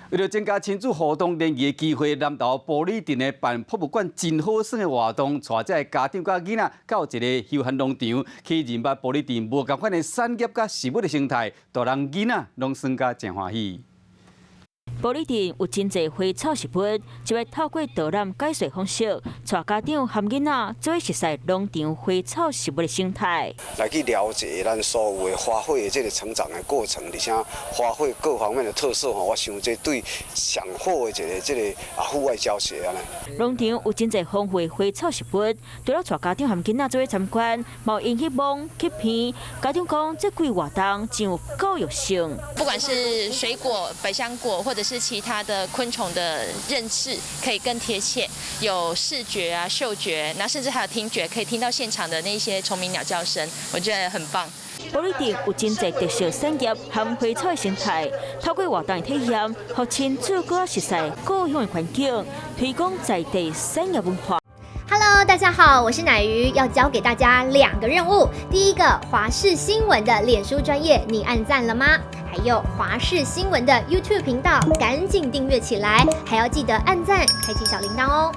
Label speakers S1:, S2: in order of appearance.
S1: 为了增加亲子互动联谊的机会，南投玻璃镇的办博物馆真好耍的活动，带这家长甲囡仔到一个休闲农场，去认捌玻璃镇无同款的产业甲事物的生态，大人囡仔拢算甲真欢喜。
S2: 玻璃镇有真侪花草食物，就会透过导览解说方式，带家长和囡仔做伙熟悉农场花草食物的生态，
S3: 来去了解咱所有的花卉的这个成长的过程，而且花卉各方面的特色吼，我想这对上好的这个户外教学啊。
S2: 农场有真侪丰富的花草食物，除了带家长和囡仔做伙参观，毛引起网去片，家长讲这几活动真有教育性。
S4: 不管是水果、百香果，或者是其他的昆虫的认识可以更贴切，有视觉啊、嗅觉，那甚至还有听觉，可以听到现场的那些虫鸣鸟叫声，我觉得很棒。
S2: 玻璃镇有真侪特色产业和花草的生态，透过活动的体验，让亲子更熟悉故乡的环境，推广在地产业文化。
S5: Hello， 大家好，我是乃瑜，要教给大家2个任务。第一个，华视新闻的脸书专页，你按赞了吗？还有华视新闻的 YouTube 频道，赶紧订阅起来，还要记得按赞，开启小铃铛哦。